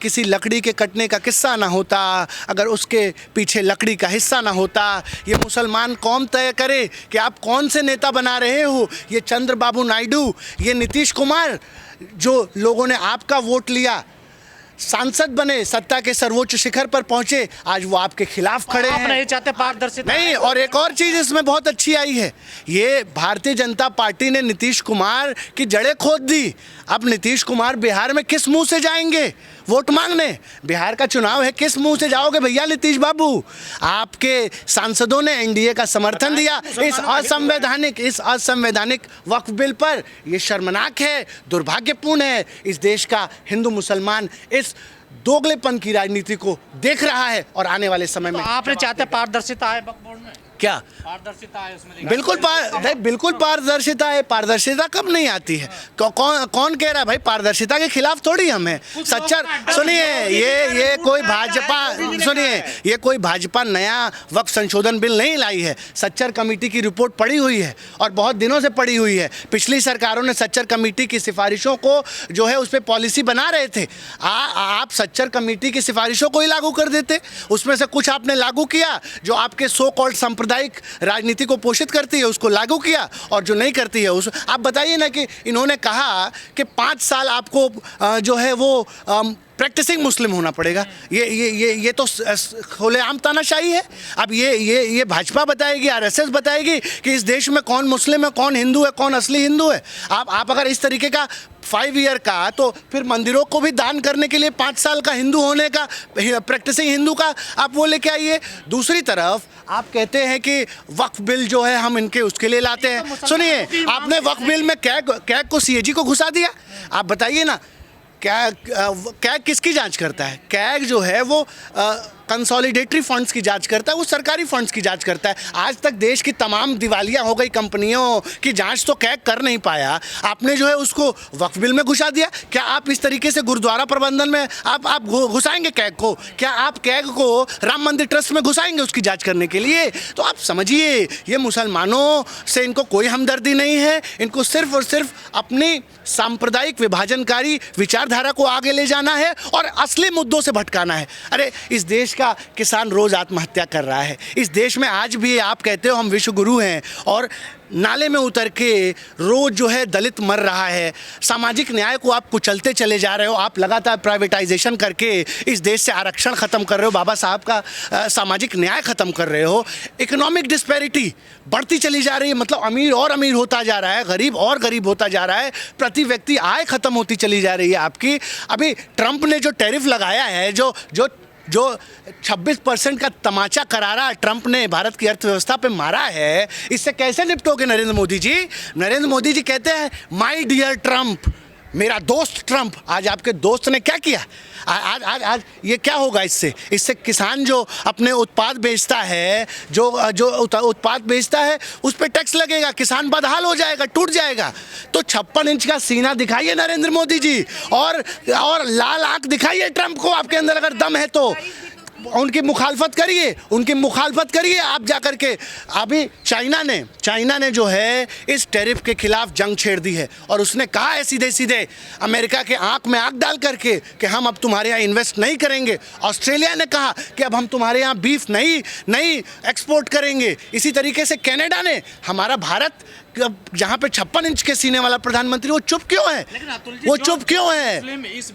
किसी लकड़ी के कटने का किस्सा ना होता, अगर उसके पीछे लकड़ी का हिस्सा ना होता। ये मुसलमान कौम तय करे कि आप कौन से नेता बना रहे हो। ये चंद्रबाबू नायडू, ये नीतीश कुमार, जो लोगों ने आपका वोट लिया, सांसद बने, सत्ता के सर्वोच्च शिखर पर पहुंचे, आज वो आपके खिलाफ खड़े हैं। आप नहीं चाहते पारदर्शिता? नहीं, और एक और चीज इसमें बहुत अच्छी आई है, ये भारतीय जनता पार्टी ने नीतीश कुमार की जड़ें खोद दी। अब नीतीश कुमार बिहार में किस मुंह से जाएंगे वोट मांगने? बिहार का चुनाव है, किस मुंह से जाओगे भैया नीतीश बाबू? आपके सांसदों ने एनडीए का समर्थन दिया इस असंवैधानिक वक्फ बिल पर। यह शर्मनाक है, दुर्भाग्यपूर्ण है। इस देश का हिंदू मुसलमान इस दोगलेपन की राजनीति को देख रहा है और आने वाले समय में आपने चाहते पारदर्शिता है वक्फ बोर्ड में? क्या पारदर्शिता है उसमें? बिल्कुल पारदर्शिता है। पारदर्शिता कब नहीं आती है? कौन कह रहा है भाई पारदर्शिता के खिलाफ? थोड़ी हम हैं। सच्चर सुनिए, ये कोई भाजपा, सुनिए, ये कोई भाजपा नया वक्फ संशोधन बिल नहीं लाई है। सच्चर कमेटी की रिपोर्ट पड़ी हुई है और बहुत दिनों से पड़ी हुई है। पिछली सरकारों ने सच्चर कमेटी की सिफारिशों को जो है उस पर पॉलिसी बना रहे थे। आप सच्चर कमेटी की सिफारिशों को ही लागू कर देते। उसमें से कुछ आपने लागू किया, जो आपके सो कॉल्ड सांप्रदायिक राजनीति को पोषित करती है उसको लागू किया, और जो नहीं करती है उस आप बताइए ना कि इन्होंने कहा कि 5 साल आपको जो है वो प्रैक्टिसिंग मुस्लिम होना पड़ेगा। ये तो खुलेआम तानाशाही है। अब ये भाजपा बताएगी, आरएसएस बताएगी कि इस देश में कौन मुस्लिम है, कौन हिंदू है, कौन असली हिंदू है। आप अगर इस तरीके का 5 ईयर का, तो फिर मंदिरों को भी दान करने के लिए 5 साल का हिंदू होने का, प्रैक्टिसिंग हिंदू का आप वो लेके आइए। दूसरी तरफ आप कहते हैं कि वक्फ बिल जो है हम इनके उसके लिए लाते हैं। सुनिए, आपने वक्फ बिल में कैग को सीएजी को घुसा दिया। आप बताइए ना, कैग किसकी जांच करता है? कैग जो है वो कंसोलिडेटरी फंड्स की जांच करता है, वो सरकारी फंड्स की जांच करता है। आज तक देश की तमाम दिवालियां हो गई कंपनियों की जांच तो कैग कर नहीं पाया। आपने जो है उसको वक्फ बिल में घुसा दिया। क्या आप इस तरीके से गुरुद्वारा प्रबंधन में आप घुसाएंगे कैग को? क्या आप कैग को राम मंदिर ट्रस्ट में घुसाएंगे उसकी जांच करने के लिए? तो आप समझिए, ये मुसलमानों से इनको कोई हमदर्दी नहीं है। इनको सिर्फ और सिर्फ अपनी सांप्रदायिक विभाजनकारी विचारधारा को आगे ले जाना है और असली मुद्दों से भटकाना है। अरे, इस देश का किसान रोज आत्महत्या कर रहा है। इस देश में आज भी आप कहते हो हम विश्व गुरु हैं, और नाले में उतर के रोज जो है दलित मर रहा है। सामाजिक न्याय को आप कुचलते चले जा रहे हो। आप लगातार प्राइवेटाइजेशन करके इस देश से आरक्षण ख़त्म कर रहे हो, बाबा साहब का सामाजिक न्याय ख़त्म कर रहे हो। इकोनॉमिक डिस्पैरिटी बढ़ती चली जा रही है, मतलब अमीर और अमीर होता जा रहा है, गरीब और गरीब होता जा रहा है। प्रति व्यक्ति आय ख़त्म होती चली जा रही है आपकी। अभी ट्रंप ने जो टैरिफ लगाया है, जो 26% का तमाचा करारा ट्रंप ने भारत की अर्थव्यवस्था पे मारा है, इससे कैसे निपटोगे नरेंद्र मोदी जी? नरेंद्र मोदी जी कहते हैं माय डियर ट्रंप, मेरा दोस्त ट्रंप। आज आपके दोस्त ने क्या किया? आज ये क्या होगा इससे किसान जो अपने उत्पाद बेचता है, जो उत्पाद बेचता है उस पर टैक्स लगेगा, किसान बदहाल हो जाएगा, टूट जाएगा। तो 56 इंच का सीना दिखाइए नरेंद्र मोदी जी, और लाल आंख दिखाइए ट्रंप को। आपके अंदर अगर दम है तो उनकी मुखालफत करिए आप जाकर के। अभी चाइना ने जो है इस टैरिफ के खिलाफ जंग छेड़ दी है, और उसने कहा है सीधे सीधे अमेरिका के आंख में आंख डाल करके कि हम अब तुम्हारे यहाँ इन्वेस्ट नहीं करेंगे। ऑस्ट्रेलिया ने कहा कि अब हम तुम्हारे यहाँ बीफ नहीं एक्सपोर्ट करेंगे। इसी तरीके से कनाडा ने, हमारा भारत जहाँ पे 56 इंच के सीने वाला प्रधानमंत्री, वो चुप क्यों है? वो चुप क्यों है?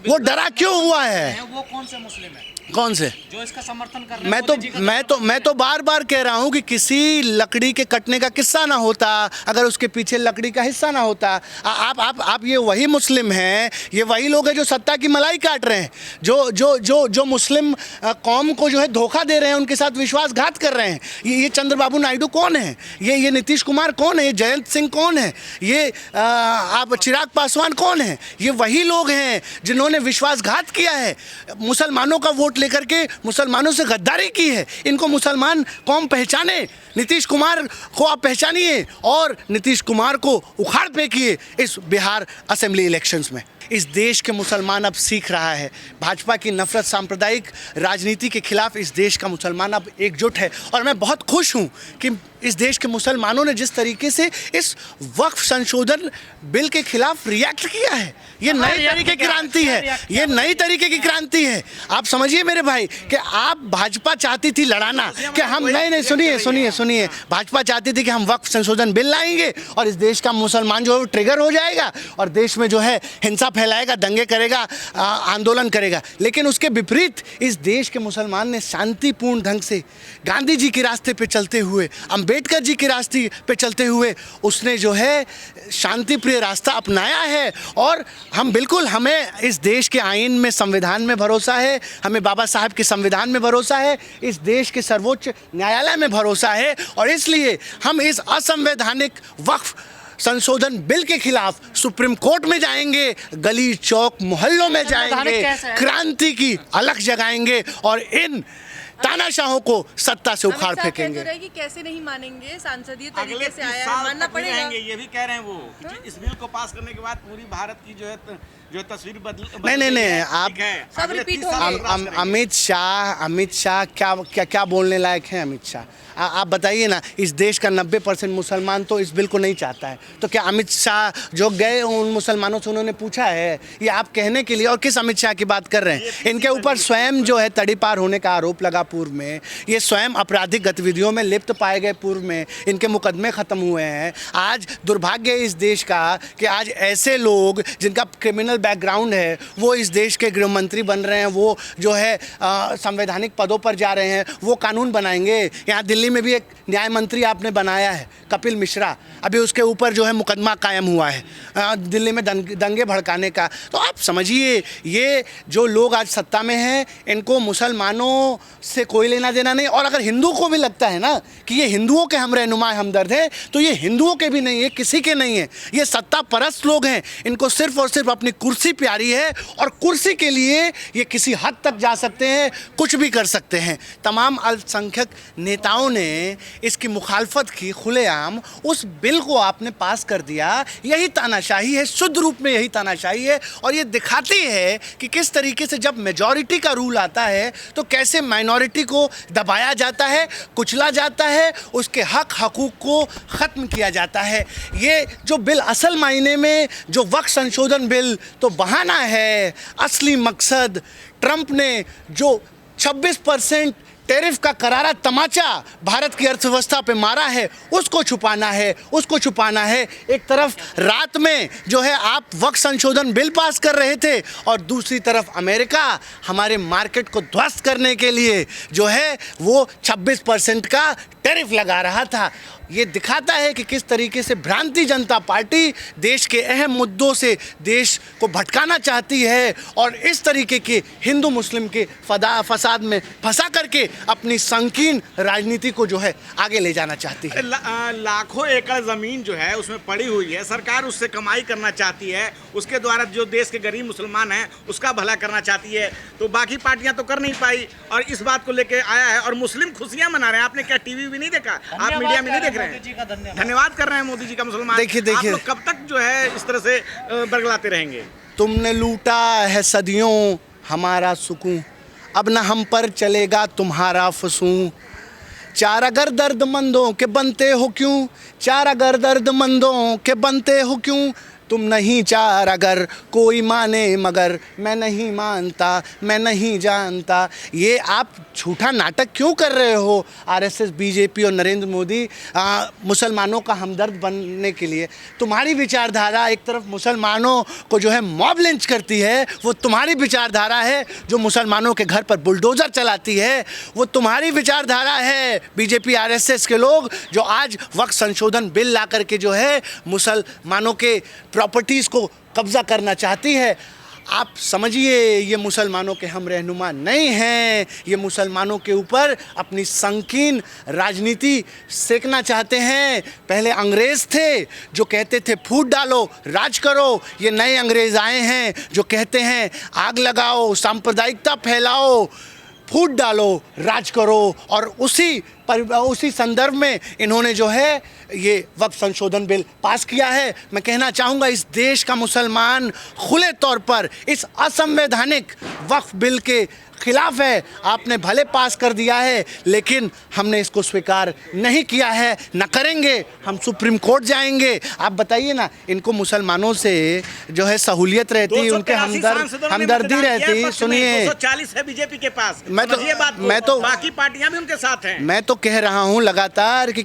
वो डरा क्यों हुआ है? वो कौन से मुस्लिम है? कौन से जो इसका समर्थन कर रहे हैं? मैं तो बार कह रहा हूँ कि किसी लकड़ी के कटने का किस्सा ना होता, अगर उसके पीछे लकड़ी का हिस्सा ना होता। आप ये वही मुस्लिम हैं, ये वही लोग हैं जो सत्ता की मलाई काट रहे हैं, जो मुस्लिम कौम को जो है धोखा दे रहे हैं, उनके साथ विश्वासघात कर रहे हैं। ये चंद्रबाबू नायडू कौन है? ये नीतीश कुमार कौन है? ये जयंत सिंह कौन है? ये आप चिराग पासवान कौन है? ये वही लोग हैं जिन्होंने विश्वासघात किया है, मुसलमानों का वोट लेकर के मुसलमानों से गद्दारी की है। इनको मुसलमान कौम पहचाने, नीतीश कुमार को आप पहचानिए और नीतीश कुमार को उखाड़ फेंकिए इस बिहार असेंबली इलेक्शंस में। इस देश के मुसलमान अब सीख रहा है, भाजपा की नफरत सांप्रदायिक राजनीति के खिलाफ इस देश का मुसलमान अब एकजुट है, और मैं बहुत खुश हूँ कि इस देश के मुसलमानों ने जिस तरीके से इस वक्फ संशोधन बिल के खिलाफ रिएक्ट किया है, ये नई तरीके की क्रांति है, ये नई तरीके की क्रांति है। आप समझिए मेरे भाई कि आप भाजपा चाहती थी लड़ाना कि हम नहीं सुनिए भाजपा चाहती थी कि हम वक्फ संशोधन बिल लाएंगे और इस देश का मुसलमान जो है वो ट्रिगर हो जाएगा और देश में जो है हिंसा फैलाएगा, दंगे करेगा, आंदोलन करेगा। लेकिन उसके विपरीत इस देश के मुसलमान ने शांतिपूर्ण ढंग से गांधी जी के रास्ते पे चलते हुए, अंबेडकर जी के रास्ते पे चलते हुए उसने जो है शांति प्रिय रास्ता अपनाया है। और हम बिल्कुल, हमें इस देश के आईन में, संविधान में भरोसा है, हमें बाबा साहब के संविधान में भरोसा है, इस देश के सर्वोच्च न्यायालय में भरोसा है और इसलिए हम इस असंवैधानिक वक्फ संशोधन बिल के खिलाफ सुप्रीम कोर्ट में जाएंगे, गली चौक मोहल्लों में जाएंगे, क्रांति की अलख जगाएंगे और इन तानाशाहों को सत्ता से उखाड़ फेंकेंगे। कि कैसे नहीं मानेंगे, सांसदीय तरीके से आया है, मानना पड़ेगा। ये भी कह रहे हैं वो कि इस बिल को पास करने के बाद पूरी भारत की जो है तस्वीर बदल नहीं आप सब रिपीट होंगे। अमित शाह क्या बोलने लायक है अमित शाह? आप बताइए ना, इस देश का 90% मुसलमान तो इस बिल को नहीं चाहता है, तो क्या अमित शाह जो गए उन मुसलमानों से उन्होंने पूछा है? ये आप कहने के लिए, और किस अमित शाह की बात कर रहे हैं? इनके ऊपर स्वयं जो है तड़ीपार होने का आरोप लगा पूर्व में, ये स्वयं आपराधिक गतिविधियों में लिप्त पाए गए पूर्व में, इनके मुकदमे ख़त्म हुए हैं। आज दुर्भाग्य इस देश का कि आज ऐसे लोग जिनका क्रिमिनल बैकग्राउंड है वो इस देश के गृह मंत्री बन रहे हैं, वो जो है संवैधानिक पदों पर जा रहे हैं, वो कानून बनाएंगे। यहाँ दिल्ली में भी एक न्याय मंत्री आपने बनाया है, कपिल मिश्रा, अभी उसके ऊपर जो है मुकदमा कायम हुआ है दिल्ली में दंगे भड़काने का। तो आप समझिए, ये जो लोग आज सत्ता में हैं इनको मुसलमानों से कोई लेना देना नहीं। और अगर हिंदू को भी लगता है ना कि ये हिंदुओं के हम रहनुमा हमदर्द हैं, तो ये हिंदुओं के भी नहीं है, किसी के नहीं है। ये सत्ता परस्त लोग हैं, इनको सिर्फ और सिर्फ अपनी कुर्सी प्यारी है और कुर्सी के लिए ये किसी हद तक जा सकते हैं, कुछ भी कर सकते हैं। तमाम अल्पसंख्यक नेताओं ने इसकी मुखालफत की खुलेआम, उस बिल को आपने पास कर दिया। यही तानाशाही है, शुद्ध रूप में यही तानाशाही है। और ये दिखाती है कि किस तरीके से जब मेजॉरिटी का रूल आता है तो कैसे माइनॉरिटी को दबाया जाता है, कुचला जाता है, उसके हक हकूक़ को ख़त्म किया जाता है। ये जो बिल असल मायने में जो वक्फ संशोधन बिल तो बहाना है, असली मकसद ट्रंप ने जो 26% टैरिफ का करारा तमाचा भारत की अर्थव्यवस्था पे मारा है, उसको छुपाना है। एक तरफ रात में जो है आप वक्फ संशोधन बिल पास कर रहे थे और दूसरी तरफ अमेरिका हमारे मार्केट को ध्वस्त करने के लिए जो है वो 26% का टैरिफ लगा रहा था। ये दिखाता है कि किस तरीके से भ्रांति जनता पार्टी देश के अहम मुद्दों से देश को भटकाना चाहती है और इस तरीके के हिंदू मुस्लिम के फसाद में फंसा करके अपनी संकीर्ण राजनीति को जो है आगे ले जाना चाहती है। लाखों एकड़ जमीन जो है उसमें पड़ी हुई है, सरकार उससे कमाई करना चाहती है, उसके द्वारा जो देश के गरीब मुसलमान हैं उसका भला करना चाहती है, तो बाकी पार्टियां तो कर नहीं पाई और इस बात को लेके आया है और मुस्लिम खुशियां मना रहे हैं। आपने क्या टीवी भी नहीं देखा? आप मीडिया में नहीं देख रहे हैं? धन्यवाद कर रहे हैं मोदी जी का मुसलमान। देखिए आप लोग कब तक जो है इस तरह से बरगलाते रहेंगे? तुमने लूटा है सदियों हमारा सुकून, अब न हम पर चलेगा तुम्हारा फसूं। चार अगर दर्दमंदों के बनते हो क्यों, चार अगर दर्दमंदों के बनते हो क्यों, तुम नहीं चार अगर कोई माने मगर मैं नहीं मानता, मैं नहीं जानता। ये आप झूठा नाटक क्यों कर रहे हो? आरएसएस, बीजेपी और नरेंद्र मोदी मुसलमानों का हमदर्द बनने के लिए। तुम्हारी विचारधारा एक तरफ मुसलमानों को जो है मॉब लिंच करती है, वो तुम्हारी विचारधारा है। जो मुसलमानों के घर पर बुलडोज़र चलाती है वो तुम्हारी विचारधारा है। बीजेपी आरएसएस के लोग जो आज वक्फ संशोधन बिल ला करके जो है मुसलमानों के प्रॉपर्टीज़ को कब्ज़ा करना चाहती है। आप समझिए, ये मुसलमानों के हम रहनुमा नहीं हैं। ये मुसलमानों के ऊपर अपनी संकीर्ण राजनीति सेकना चाहते हैं। पहले अंग्रेज़ थे जो कहते थे फूट डालो राज करो, ये नए अंग्रेज़ आए हैं जो कहते हैं आग लगाओ, सांप्रदायिकता फैलाओ, फूट डालो राज करो। और उसी पर उसी संदर्भ में इन्होंने जो है ये वक्फ संशोधन बिल पास किया है। मैं कहना चाहूँगा इस देश का मुसलमान खुले तौर पर इस असंवैधानिक वक्फ बिल के खिलाफ है। आपने भले पास कर दिया है लेकिन हमने इसको स्वीकार नहीं किया है, न करेंगे। हम सुप्रीम कोर्ट जाएंगे। आप बताइए ना, इनको मुसलमानों से जो है सहूलियत रहती, उनके हमदर्दी रहती। सुनिए, 240 है बीजेपी के पास। मैं तो बाकी पार्टियां भी उनके साथ हैं। मैं तो कह रहा हूं लगातार कि